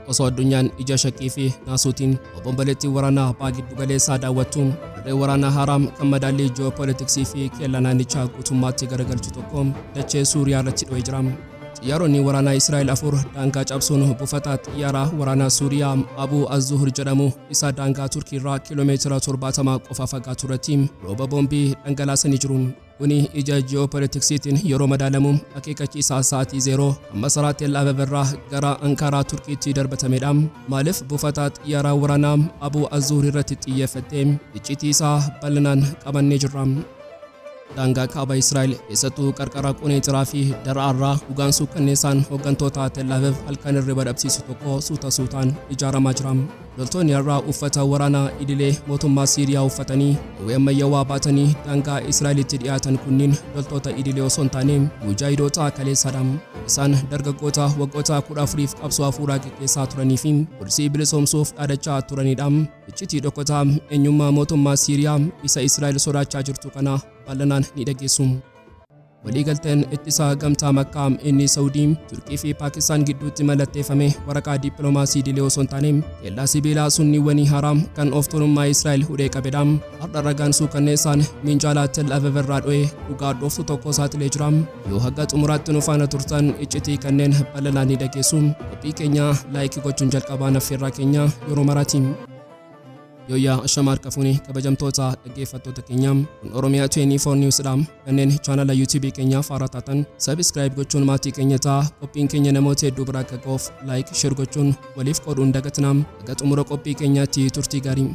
osoo addunyaan ija shakkii fi naasuutiin obomboleettii waraanaa Baha Giddu-galeessaa daawwattuun harree waraanaa Har'a kan madaallii ji'oo-poliitiksii fi keella naannichaa guutummaatti garagalchu tokko dachee Suuriyaa irratti dho'ee jira. Xiyyaaronni waraanaa Israa'el 4 daangaa cabsuun buufata xiyyaaraa waraanaa Suuriyaa Aabuu Al-Zuhuur jedhamu isa daangaa Turkii irraa kiiloomeetira 70 qofa fagaatu irratti rooba boombii dhangalaasanii jiru. Kuni ija ji'oo-poliitiksiitiin yeroo madaalamu akeekachiisaa sa'aatii 0 Masaraa Tel-Aviiv irraa gara Ankaraa Turkiitti darbatamedha. Maaliif buufata xiyyaaraa waraanaa Aabuu Al-Zuhuur irratti xiyyeeffattee iccitii isaa bal'inaan qabannee jirra. Daangaa kaaba Israa'el keessattuu qarqara Quneetiraa fi Har'aa dhugaansu kanneessaan hooggantoota Tel-Aviiv halkan irra badhabsiisu tokko suuta suutaan ijaaramaa jira. Loltoonni Har'a uffata waraanaa idilee mootummaa Siiriyaa uffatanii qawwee ammayyaawaa baatanii daangaa Israa'elitti dhiyaatan kunniin loltoota idilee osoo hin taane mujaahidoota kaleessaadha. Isaan dargaggoota waggoota 14f qabsoo hafuuraa gaggeessaa turanii fi kursii bilisoomsuuf dhaadachaa turanidha. Iccitii dhokataa eenyummaa mootummaa Siiriyaa isa Israa'el sodaachaa jirtu kana bal'inaan ni dhageessu. Waliigalteen ittisa gamtaa Makkaa inni Saawudii, Turkii fi Paakistaan gidduutti mallatteeffame waraqaa dippiloomaasii idilee osoo hin taane kellaa sibiilaa sunniiwwanii Har'a kan of tuulummaa Israa'el hudhee qabedha. Har'a ragaan suukanneessaan minjaala Tel-Aviiv irraa dho'ee dhugaa dhooftu tokko saaxilee jira. Yoo haga xumuraatti nu faana turtan iccitii kanneen bal'inaan ni dhageessu. Qophii keenya laayikii gochuun jalqabaa affeerraa keenya yeroo maraati. Yooyaa Ashamaar Kafuuni kabajamtoota dhaggeeffattoota keenya kun Oromiyaa 24 Newsdha. Kanneen chaanala YouTube keenyaaf haaraa taatan subscribe gochuun maatii keenya ta'a. Qophiin keenya namoota hedduu bira akka ga'uuf like share gochuun waliif qooduun dagatinaa. Haga xumura qophii keenyaatti turtii gaarii.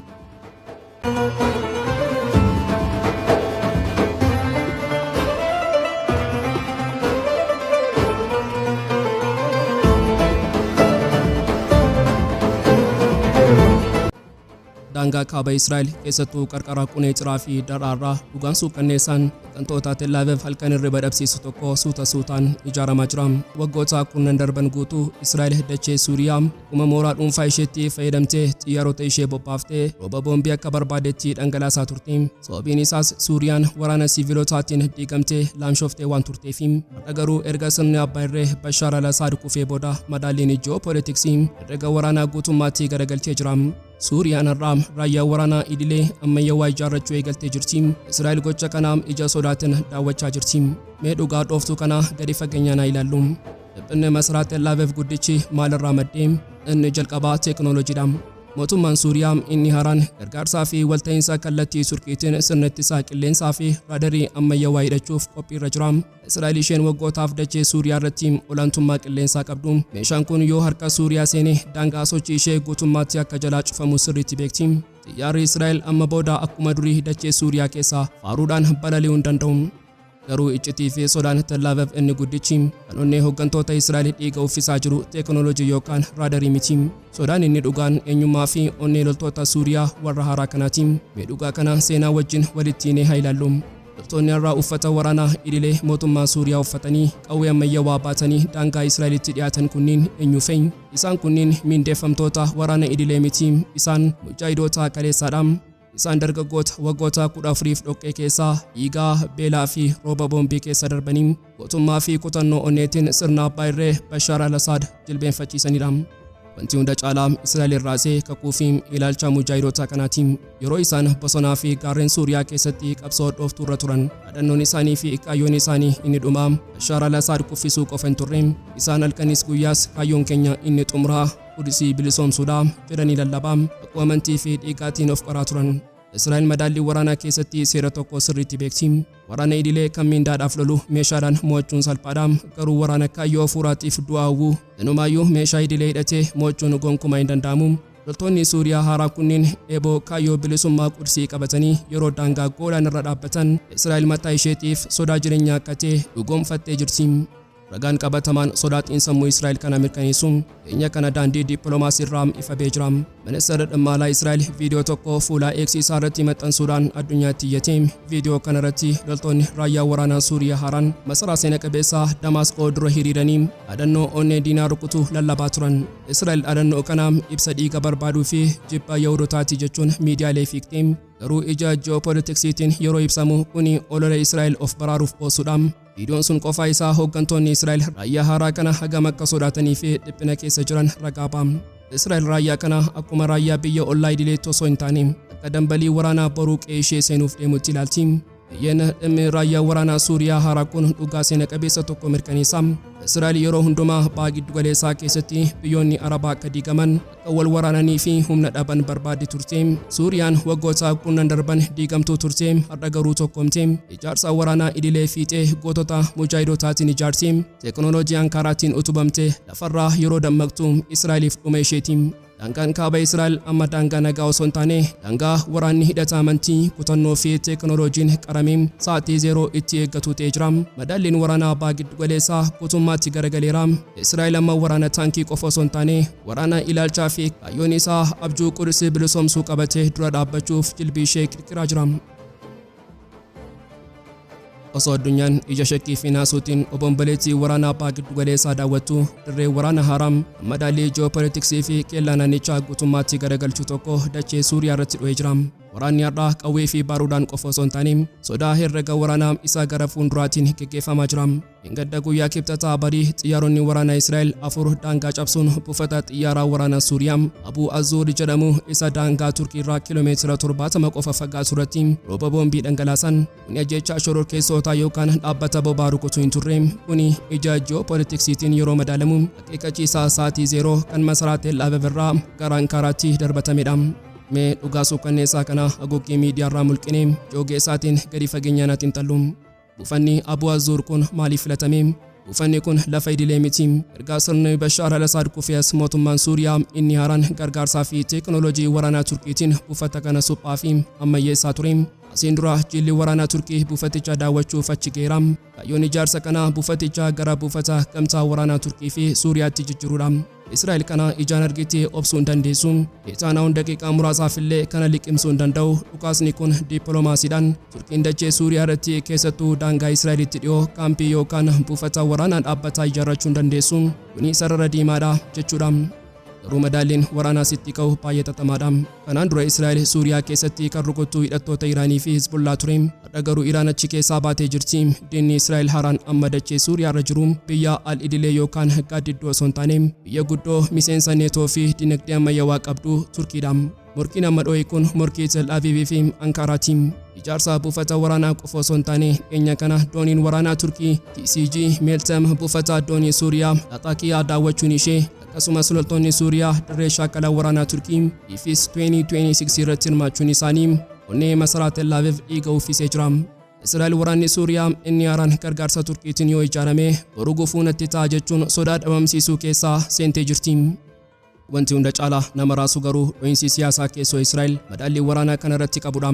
Daangaa kaaba Israa'el keessattuu qarqara Quneetiraa fi Har'aa dhugaansu kanneessaan hooggantoota Tel-Aviiv halkan irra badhabsiisu tokko suuta suutaan ijaaramaa jira. Waggoota kurnan darban guutuu Israa'el dachee Suuriyaa kuma mooraa dhuunfaa isheetti fayyadamtee xiyyaarota ishee bobbaaftee rooba boombii akka barbaadetti dhangalaasaa turte. Sababiin isaas Suuriyaan waraana siviilotaatiin diigamtee laamshooftee waan turteef. Har'a garuu erga sirni abbaa irree Bashaar al-Asaad kufee booda madaalliin ji'oo-poliitiksii herrega waraanaa guutummaatti garagalchee jira. Suuriyaan Har'a raayyaa waraanaa idilee ammayyaawaa ijaarrachuu eegaltee jirti. Israa'el gocha kana ija sodaatiin daawwachaa jirti. Mee dhugaa dhooftuu kana gadi fageenyaan ilaallu. Dhiphinni Masaraa Tel-Aviiv guddichi maalirraa maddee? Inni jalqabaa teekinooloojiidha. Mootummaan Suuriyaa inni Har'aan gargaarsaa fi walta'iinsa kallattii Turkiitiin sirna ittisaa qilleensaa fi raadarii ammayyaawaa hidhachuuf qophiirra jira. Israa'el isheen waggootaaf dachee Suuriyaa irratti olaantummaa qilleensaa qabdu. Meeshaan kun yoo harka Suuriyaa seene daangaa sochii ishee guutummaatti akka jalaa cufamu sirriitti beekti. Xiyyaarri Israa'el amma booda akkuma durii dachee Suuriyaa keessaa faaruudhaan balali'uu hin danda'u. Garuu iccitii fi sodaan Tel-Aviiv inni guddichi kan onnee hooggantoota Israa'el dhiiga uffisaa jiru teekinooloojii yookaan raadarii miti. Sodaan inni dhugaan eenyummaa fi onnee loltoota Suuriyaa warra haaraa kanaati. Mee dhugaa kana seenaa wajjin walitti haa ilaallu. Loltoonni Har'a uffata waraanaa idilee mootummaa Suuriyaa uffatanii qawwee ammayyaawaa baatanii daangaa Israa'elitti dhiyaatan kunniin eenyu fa'i? Isaan kunniin mindeeffamtoota waraana idilee miti. Isaan mujaahidoota kaleessaadha. Isaan dargaggoota waggoota 14f dhoqqee keessaa dhiigaa, beelaa fi rooba boombii keessa darbanii gootummaa fi kutannoo onneetiin sirna abbaa irree Bashaar al-Asaad jilbeenfachiisanidha. Wanti hunda caalaa Israa'el irraasee kakuu fi ilaalcha mujaahidoota kanaati. Yeroo isaan bosonaa fi gaarreen Suuriyaa keessatti qabsoo dhooftuu irra turan, dhaadhannoon isaanii fi kaayyoon isaanii inni dhumaa Bashaar al-Asaad kuffisuu qofa hin turre. Isaan halkanis guyyaas kaayyoon keenya inni xumuraa Qudusii bilisoomsuudha jedhanii lallabaa akkuma amantii fi dhiigaatiin of qoraa turan. Israa'el madaallii waraanaa keessatti seera tokko sirriitti beekti. Waraana idilee kan mindaadhaaf lolu meeshaadhaan mo'achuun salphaadha. Garuu waraana kaayyoo hafuuraatiif du'aa hawwu inumaayyuu meeshaa idilee hidhatee mo'achuun gonkumaa hin danda'amu. Loltoonni Suuriyaa haaraa kunniin eeboo kaayyoo bilisummaa Qudusii qabatanii yeroo daangaa goodaan irra dhaabbatan Israa'el mataa isheetiif sodaa jireenyaa akka ta'e dhugoomfattee jirti. ragaan qabatamaan sodaatiin sammuu Israa'el kana mirkaneessuun keenya kana daandii dippiloomaasii irraa ifabee jira. Ministeerri dhimma alaa Israa'el viidiyoo tokko fuula X isaa irratti maxxansuudhaan addunyaatti iyyate. Viidiyoo kana irratti loltoonni raayyaa waraanaa Suuriyaa haaraan masaraa seena qabeessaa Damaasqoo dura hiriiranii dhaadannoo onnee diinaa rukutu lallabaa turan. Israa'el dhaadannoo kana ibsa dhiiga barbaaduu fi jibba Yihuudootaati jechuun miidiyaalee fiiqte. Garuu ija ji'oo-poliitiksiitiin yeroo ibsamu kuni olola Israa'el of baraaruuf oolchuudha. Viidiyoon sun qofaa isaa hooggantoonni Israa'el raayyaa haaraa kana hagam akka sodaatanii fi dhiphina keessa jiran ragaa ba'a. Israa'el raayyaa kana akkuma raayyaa biyya ollaa idileetti osoo hin taane akka dambalii waraanaa boruu qe'ee ishee seenuuf deemutti ilaalti. Biyyeen dhimmi raayyaa waraanaa Suuriyaa haaraa kun dhugaa seena qabeessa tokko mirkaneessa. Israa'el yeroo hundumaa Baha Giddu-galeessaa keessatti biyyoonni Arabaa akka diigaman akka wal waraananii fi humna dhaban barbaaddi turte. Suuriyaan waggoota kurnan darban diigamtuu turte. Har'a garuu tokkomte. Ijaarsa waraanaa idilee fiixee gootota Mujaahidotaatiin ijaarti. Teekinooloojii Ankaaraatiin utubamte lafarraa yeroo dammaqtu Israa'eliif dhuma isheeti. Daangaan kaaba Israa'el amma daangaa nagaa osoo hin taane daangaa waraanni hidhata amantii kutannoo fi teekinooloojiin qaramee sa'aatii 0 itti eeggatu ta'ee jira. Madaalliin waraanaa Baha Giddu-galeessaa guutummaatti garagaleera. Israa'el amma waraana taankii qofa osoo hin taane waraana ilaalchaa fi kaayyoon isaa abjuu Qudus bilisoomsuu qabatee dura dhaabbachuuf jilbii ishee kirkiraa jira. Osoo addunyaan ija shakkii fi naasuutiin obomboleettii waraanaa Baha Giddu-galeessaa daawwattu dirree waraana haaraa madaallii ji'oo-poliitiksii fi qeellaa naannichaa guutummaatti garagalchuu tokko dachee Suuriyaa irratti dho'ee jira. Waraanni har'aa qawwee fi baaruudhaan qofa osoo hin taane sodaa herrega waraanaa isaa gara fuulduraatiin gaggeeffamaa jira. Gadda guyyaa kibxataa barii xiyyaaronni waraanaa Israa'el 4 daangaa cabsuun buufata xiyyaaraa waraanaa Suuriyaa Aabuu Al-Zuhuur jedhamu isa daangaa Turkii irraa kiiloomeetira 70 qofa fagaatu irratti rooba boombii dhangalaasan. Kuni ajjeechaa shororkeessootaa yookaan dhaabbata boba'aa rukutuu hin turre. Kuni ija ji'oo-poliitiksiitiin yeroo madaalamu akeekachiisaa sa'aatii 0 kan Masaraa Tel-Aviiv irraa gara Ankaaraatti darbatamedha. Mee dhugaa suukanneessaa kana haguuggii miidiyaa irraa mulqinee joogeessaatiin gadi fageenyaan xiinxallu. Buufanni Aabuu Al-Zuhuur kun maaliif filatame? Buufanni kun lafa idilee miti. Erga sirni Bashaar al-Asaad kufees mootummaan Suuriyaa inni haaraan gargaarsaa fi teekinooloojii waraanaa Turkiitiin buufata kana suphaa fi ammayyeessaa ture. Asiin dura jilli waraanaa Turkii buufaticha daawwachuuf achi geera. Kaayyoon ijaarsa kana buufaticha gara buufata gamtaa waraanaa Turkii fi Suuriyaatti jijjiiruudha. Israa'el kana ijaan argitee obsuu hin dandeessu. Netanyahuun daqiiqaa muraasaaf illee kana liqimsuu hin danda'u. Dhukaasni kun dippiloomaasiidhaan Turkiin dachee Suuriyaa irratti keessattuu daangaa Israa'elitti dhiyoo kaampii yookaan buufata waraanaa dhaabbataa ijaarrachuu hin dandeessu. Kuni sarara diimaadha jechuudha. Garuu madaalliin waraanaa sitti ka'u baay'ee xaxamaadha. Kanaan dura Israa'el Suuriyaa keessatti kan rukuttu hidhattoota Iraanii fi Hizbullaa ture. Har'a garuu Iraan achi keessaa baatee jirti. Diinni Israa'el haaraan amma dachee Suuriyaa irra jiru biyya al-idilee yookaan gaaddidduu osoo hin taane biyya guddoo miseensa neetoo fi dinagdee ammayyaawaa qabdu Turkiidha. Morkiin amma dho'e kun morkii Tel-Aviivii fi Ankaaraati. Ijaarsa buufata waraanaa qofa osoo hin taane dhiyeenya kana dooniin waraanaa Turkii TCG Meltem buufata doonii Suuriyaa Laxaaqiyaa daawwachuun ishee akkasumas loltoonni Suuriyaa dirree shaakala waraanaa Turkii IFIS 2026 irratti hirmaachuun isaanii onnee Masaraa Tel-Aviiv dhiiga uffisee jira. Israa'el waraanni Suuriyaa inni haaraan gargaarsa Turkiitiin yoo ijaarame boruu gufuu natti ta'a jechuun sodaa dhabamsiisuu keessaa seentee jirti. Wanti hunda caalaa nama raasu garuu dho'iinsi siyaasaa keessoo Israa'el madaallii waraanaa kana irratti qabudha.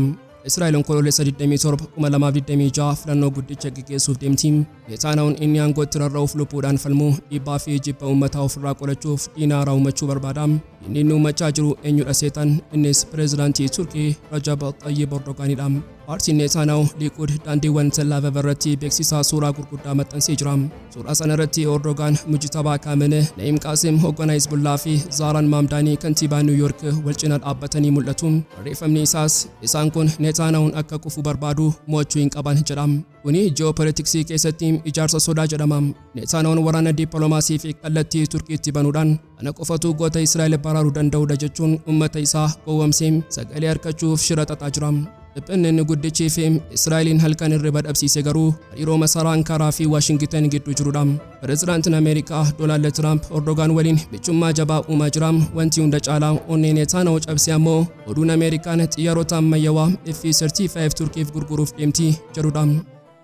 Israa'el onkoloolessa 27 2026 filannoo guddicha gaggeessuuf deemti. Netanyahuun inni aangootti rarra'uuf lubbuudhaan falmu dhiibbaa fi jibba uummataa ofirraa qolachuuf diina haaraa uumachuu barbaada. Inni uumachaa jiru eenyudha seetan? Innis pireezidaantii Turkii Rajab Tayyip Erdogaanidha. Paartiin Netanyahu Likud daandiiwwan Tel-Aviiv irratti beeksisaa suuraa gurguddaa maxxansee jira. Suuraa sana irratti Erdogaan Mujtabaa Kaamil, Na'iim Qaasim hoogganaa Hizbullaa fi Zaaraan Maamdaanii kantiibaa Niw Yoork wal cina dhaabbatanii mul'atu. Barreeffamni isaas isaan kun Netanyahuun akka kufu barbaadu mo'achuu hin qaban jedha. Kuni ji'oo-poliitiksii keessatti ijaarsa sodaa jedhama. Netanyahuun waraana dippiloomaasii fi kallattii Turkiitti banuudhaan ana qofatu goota Israa'el baraaruu danda'udha jechuun uummata isaa gowwomsee sagalee harkachuuf shira xaxaa jira. Dhiphinni guddichi fi Israa'eliin halkan irriba dhabsiise garuu hariiroo masaraa Ankaraa fi Waashingtan gidduu jirudha. Pireezidaantiin Ameerikaa Doonaald Tiraamp Erdogaan waliin bichummaa jabaa uumaa jira. Wanti hunda caalaa onnee Netanyahu cabse ammoo oduun Ameerikaan xiyyaarota ammayyaawaa F-35 Turkiif gurguruuf deemti jedhudha.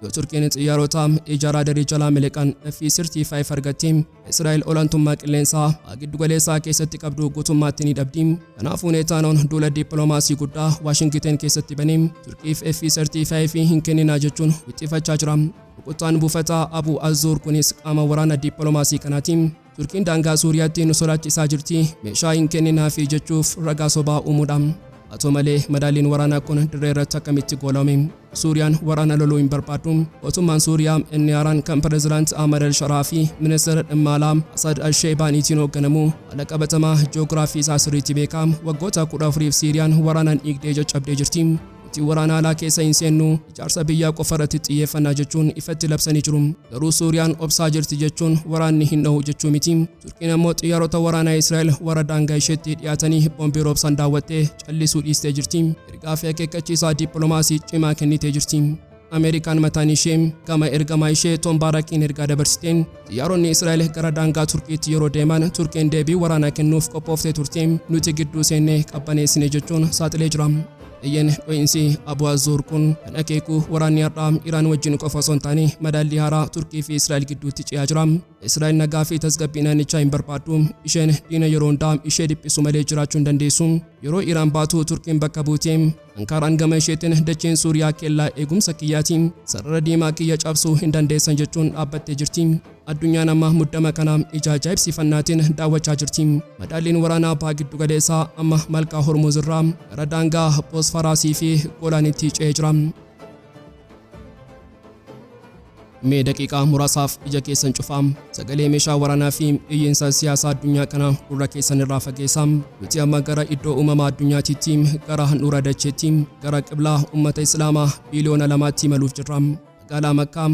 Yoo Turkiin xiyyaarota ijaaraa darii jalaa miliqan F-35 argatte Israa'el olaantummaa qilleensaa Baha Giddu-galeessaa keessatti qabdu guutummaatti ni dhabdi. Kanaafuu Netanyahuun duula dippiloomaasii guddaa Waashingtan keessatti banee Turkiif F-35 hin kenninaa jechuun wixxifachaa jira. Rukutaan buufataa Aabuu Al-Zuhuur kunis qaama waraana dippiloomaasii kanaatiin Turkiin daangaa Suuriyaatti nu sodaachisaa jirti meeshaa hin kenninaafi jechuuf ragaa sobaa uumuudhaan. Haa ta'u malee madaalliin waraanaa kun dirree irratti akkamitti goolame? Suuriyaan waraana loluu hin barbaaddu. Mootummaan Suuriyaa inni haaraan kan pireezidaant Ahmad al-Sharaa fi ministeera dhimma alaa Asad al-Sheebaaniitiin hoogganamu haala qabatamaa ji'oogiraafii isaa sirriitti beeka. Waggoota 14f Siiriyaan waraanaan dhiigdee caccabdee jirti. Waraana alaa keessa hin seennu ijaarsa biyyaa qofa irratti xiyyeeffannaa jechuun ifatti labsanii jiru. Garuu Suuriyaan obsaa jirti jechuun waraanni hin dhahu jechuu miti. Turkiin ammoo xiyyaarota waraanaa Israa'el warra daangaa isheetti dhiyaatanii boombii roobsan daawwattee callisuu dhiistee jirti. Ergaa fi akeekkachiisaa dippiloomaasii cimaa kennitee jirti. Ameerikaan mataan ishee gama ergamaa ishee Tom Barakiin ergaa dabarsiteen xiyyaaronni Israa'el gara daangaa Turkiitti yeroo deeman Turkiin deebii waraanaa kennuuf qophooftee turte nuti gidduu seennee qabbaneessine jechuun saaxilee jira. Iyyen dho'insi Aabuu Al-Zuhuur kun kan akeeku waraanni Har'a Iraan wajjin qofa osoo hin taane madaallii haaraa Turkii fi Israa'el gidduutti ce'aa jira. Israa'el nagaa fi tasgabbii naannichaa hin barbaaddu. Isheen diina yeroo hundaa ishee dhiphisu malee jiraachuu hin dandeessu. Yeroo Iraan baatu Turkiin bakka buutee Ankaaraan gama isheetiin dacheen Suuriyaa kellaa eegumsa kiyyaatiin sarara diimaa kiyya cabsuu hin dandeessan jechuun dhaabbattee jirti. Addunyaan amma muddama kana ija ajaa'ibsiifannaatiin daawwachaa jirti. Madaalliin waraanaa Baha Giddu-galeessaa amma malkaa Hormuz irraa gara daangaa Boosfaraasii fi Golaanitti ce'ee jira. Mee daqiiqaa muraasaaf ija keessan cufaa sagalee meeshaa waraanaa fi iyyiinsa siyaasaa addunyaa kana gurra keessan irraa fageessaa. Nuti amma gara iddoo uumamaa addunyaatiitti gara handhuura dacheetti gara qiblaa uummata Islaamaa biliyoona 2tti imaluuf jirra. Magaalaa Makkaa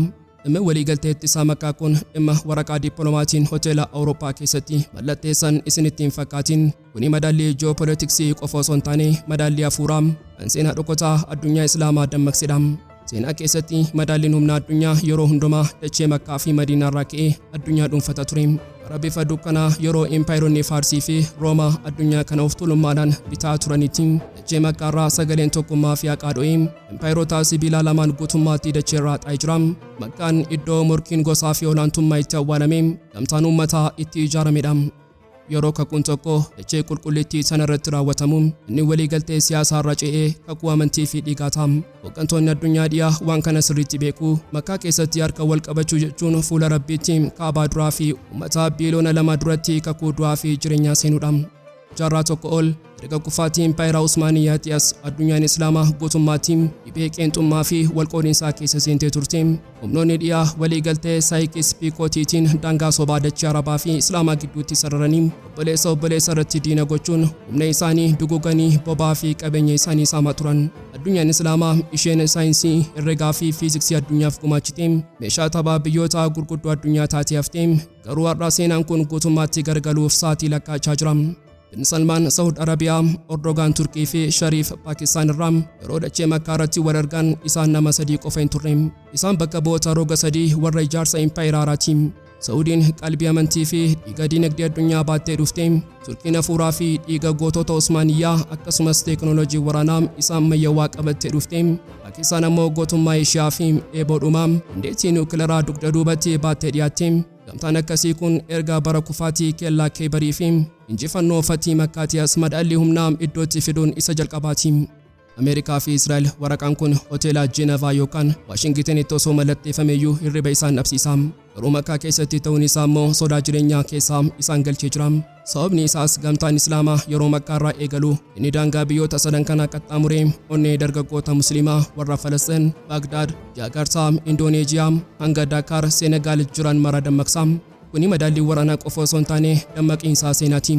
dhimma waliigaltee ittisaa Makkaa kun dhimma waraqaa dippiloomaasiin hoteela Awurooppaa keessatti mallatteessan isinitti hin fakkaatin. Kuni madaallii ji'oo-poliitiksii qofa osoo hin taane madaallii hafuuraa kan seenaa dhokataa addunyaa Islaamaa dammaqsedha. Seenaa keessatti madaalliin humna addunyaa yeroo hundumaa dachee Makkaa fi Madiinaa irraa ka'ee addunyaa dhuunfata ture. Bara bifa dukkanaa yeroo impaayironni Faarsii fi Roomaa addunyaa kana of tuulummaadhaan bitaa turanitti dachee Makkaa irraa sagaleen tokkummaa fi haqaa dho'ee impaayirota sibiilaa lamaan guutummaatti dachee irraa xaa'ee jira. Makkaan iddoo morkiin gosaa fi olaantummaa itti awwaalame gamtaan uummataa itti ijaaramedha. Yeroo kakuun tokko dachee qulqullittii sana irratti raawwatamu inni waliigaltee siyaasaa irra ce'ee kakuu amantii fi dhiigaa ta'a. Hooggantoonni addunyaa dhiyaa waan kana sirriitti beeku. Makkaa keessatti harka wal qabachuu jechuun fuula Rabbiitti Kaabaa duraa fi uummata biliyoona 2 duratti kakuu du'aa fi jireenyaa seenuudha. Jaarraa tokko ol erga kufaatii impaayira Usmaaniyyaatti as addunyaan Islaamaa guutummaatti dhibee qeenxummaa fi walqoodinsaa keessa seentee turte. Humnoonni dhiyaa waliigaltee Saayikis Piikootiitiin daangaa sobaa dachee Arabaa fi Islaamaa gidduutti sararanii obboleessa irratti diina gochuun humna isaanii duguganii bobaa fi qabeenya isaanii saamaa turan. Addunyaan Islaamaa isheen saayinsii, herregaa fi fiiziksii addunyaaf gumaachite meeshaa taphaa biyyoota gurguddoo addunyaa taatee hafte. Garuu har'a seenaan kun guutummaatti gargaluuf sa'aatii lakkaachaa jira. Bin Salmaan Saud Arabiyaa, Erdogan Turkii fi Shariif Paakistaan irraa yeroo dachee Makkaa irratti wal argan isaan nama 3 qofa hin turre. Isaan bakka bu'oota roga 3 warra ijaarsa impaayira haaraati. Saudiin qalbii amantii fi dhiiga dinagdee addunyaa baattee dhufte. Turkiin hafuuraa fi dhiiga gootota Usmaaniyyaa akkasumas teekinooloojii waraanaa isa ammayyaawaa qabattee dhufte. Paakistaan ammoo gootummaa ishiyaa fi eeboodhuma dandeettii niwukileeraa dugda duubatti baattee dhiyaatte. Gamtaan akkasii kun erga bara kufaatii kellaa Keebarii fi injifannoo Fatii Makkaatiyaas madaallii humnaa iddootti fiduun isa jalqabaati. Ameerikaa fi Israa'el waraqaan kun hoteela Jeenevaa yookaan Waashingitanitti osoo mallatteeffameeyyuu hirriba isaan dhabsiisa. Garuu Makkaa keessatti ta'uun isaa immoo sodaa jireenyaa keessaa isaan galchee jira. Sababni isaas gamtaan Islaamaa yeroo Makkaa irraa eegalu inni daangaa biyyoota sadan kana qaxxaamuree onnee dargaggoota Musliimaa warra Falastiin, Baagdaad, Jaakartaa, Indooneeziyaa hanga Daakaar, Seenegaal jiran mara dammaqsa. Kuni madaallii waraanaa qofa osoo hin taane dammaqiinsa seenaati.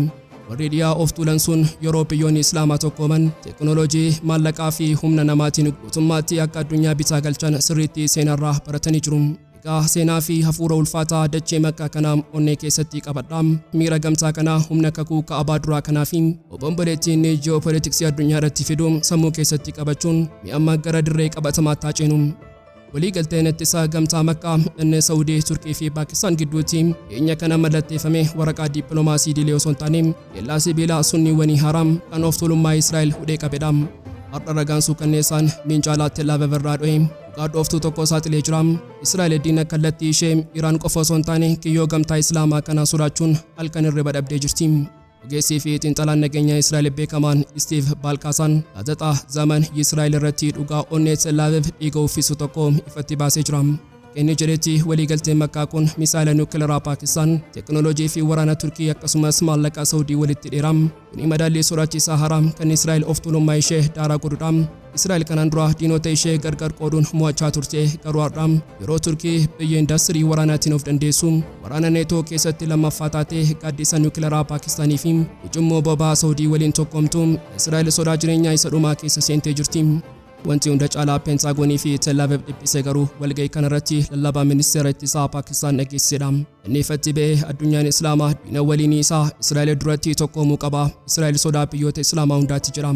Warri dhiyaa of tuulan sun yeroo biyyoonni Islaamaa tokkooman teekinooloojii, maallaqaa fi humna namaatiin guutummaatti akka addunyaa bitaa galchan sirriitti seenarraa baratanii jiru. Egaa seenaa fi hafuura ulfaataa dachee Makkaa kanaa onnee keessatti qabadhaa. Miira gamtaa kanaa humna kakuu Kaabaa duraa kanaa fi obomboleettiin ji'oo-poliitiksii addunyaa irratti fidu sammuu keessatti qabachuun mi'amma gara dirree qabatamaatti haaceenu. Waliigalteen ittisaa gamtaa Makkaa inni Saudii, Turkii fi Paakistaan gidduutti dhiyeenya kana mallatteeffame waraqaa dippiloomaasii dilee osoo hin taane kellaa sibiilaa sunniiwwanii haaraa kan of tuulummaa Israa'el hudhee qabedha. Har'a ragaan suukanneessaan Xiinxalaa Tel-Aviiv irraa dho'e dhugaa dhooftuu tokko saaxilee jira. Israa'el diina kallattii ishee Iraan qofa osoo hin taane kiyyoo gamtaa Islaamaa kana sodaachuun halkan hirriba dhabdee jirti. Ogeessii fi xiinxalaan nageenya Israa'el beekamaan Steve Balkaasaan gaazexaa Zaman Israa'el irratti dhugaa onnee Tel-Aviiv dhiiga uffisu tokko ifatti baasee jira. akka inni jedhetti waliigalteen Makkaa kun misaayila nuukileeraa Paakistaan teknooloojii fi waraana Turkii akkasumas maallaqa Saawudii walitti dheeram kuni madaallii sodaachisaa haram kan Israa'el of tuulummaa ishee daaraa godhudha. Israa'el kanaan dura diinota ishee gargar qooduun mo'achaa turte garuu har'a yeroo Turkii biyya indaastirii waraanaatiin of dandeessu waraana neetoo keessatti lammaffaa taatee gaaddisa nuukileeraa Paakistaanii fi ujummoo boba'aa Saawudii waliin tokkomtu Israa'el sodaa jireenyaa isa dhumaa keessa seentee jirti. Wanti hunda caalaa Pentaagoonii fi Tel-Aviiv dhiphisee garuu walga'ii kanarratti lallabaa ministeera ittisaa Paakistaan dhageessisedha. Inni ifatti ba'ee addunyaan Islaamaa diina waliin isaa Israa'el duratti tokkoomuu qaba. Israa'el sodaa biyyoota Islaamaa hundaatti jira.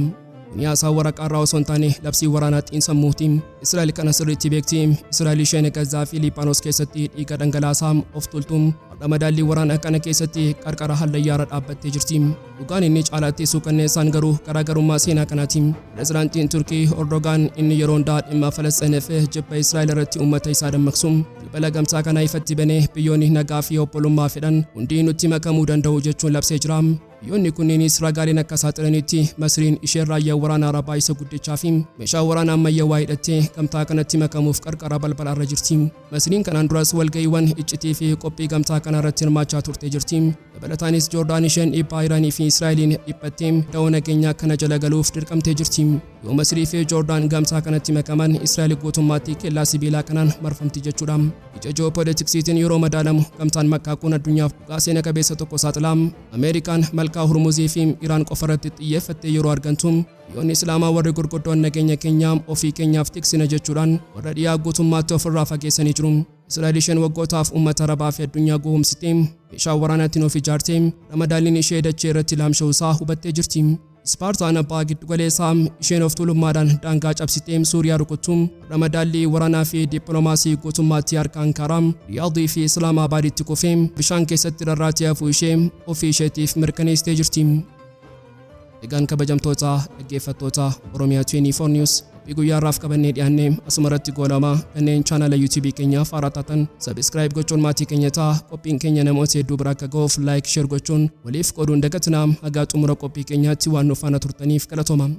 Kuni haasaa waraqaa irraa osoo hin taane labsii waraanaa xiinsammuutiin Israa'el kana sirriitti beekti. Israa'el isheen Gazaa fi Liibaanos keessatti dhiiga dhangalaasaa of tuultu har'a madaallii waraanaa kana keessatti qarqara hallayyaarra dhaabbattee jirti. Dhugaan inni caalaatti suukanneessaan garuu garaagarummaa seenaa kanaati. Pireezidaantiin Turkii Erdogaan inni yeroo hundaa dhimma Falasxiiniif jibba Israa'el irratti uummata isaa dammaqsu balbala gamtaa kana ifatti banee biyyoonni nagaa fi obbolummaa fedhan hundi nutti makamuu danda'u jechuun labsee jira. Biyyoonni kunneenis ragaaleen akka saaxilanitti Masriin isheen raayyaa waraanaa Arabaa isa guddichaa fi meeshaa waraanaa ammayyaawaa hidhattee gamtaa kanatti makamuuf qarqara balbala irra jirti. Masriin kanaan duras walga'iiwwan iccitii fi qophii gamtaa kana irratti hirmaachaa turtee jirti. Dabalataanis Joordaan isheen dhiibbaa Iraanii fi Israa'eliin dhiphattee da'oo nageenyaa kana jala galuuf dirqamtee jirti. Yoo Masrii fi Joordaan gamtaa kanatti makaman Israa'el guutummaatti kellaa sibiilaa kanaan marfamti jechuudha. Ija ji'oo-poliitiksiitiin yeroo madaalamu gamtaan Makkaa kun addunyaaf dhugaa seena qabeessa tokko saaxila. Ameerikaan Malkaa Hurmuzii fi Iraan qofa irratti xiyyeeffattee yeroo argantu biyyoonni Islaamaa warri gurguddoon nageenya keenyaa ofii keenyaaf tiksina jechuudhaan warra dhiyaa guutummaatti ofirraa fageessanii jiru. Israa'el isheen waggootaaf uummata Arabaa fi addunyaa gowwoomsitee meeshaa waraanaatiin of ijaartee ramadaaliin ishee dachee irratti laamsha'uusaa hubattee jirti. Ispaartaan Baha Giddu-galeessaa isheen of tuulummaadhaan daangaa cabsitee Suuriyaa rukuttu ramadaallii waraanaa fi dippiloomaasii guutummaatti harka Ankaraa Riyaadii fi Islaamaabaaditti kufee bishaan keessatti rarraatee hafuu ishee ofii isheetiif mirkaneessitee jirti. Egaan kabajamtoota dhaggeeffattoota Oromiyaa 24 News guyyaarraaf qabannee dhiyaannee asumarratti goolamaa kanneen chaanala YouTube keenyaaf haaraa taatan subscribe gochuun maatii keenya ta'a. Qophiin keenya namoota hedduu bira akka ga'uuf like share gochuun waliif qooduun dagatinaa haga xumura qophii keenyaatti waan nu faana turtaniif galatooma.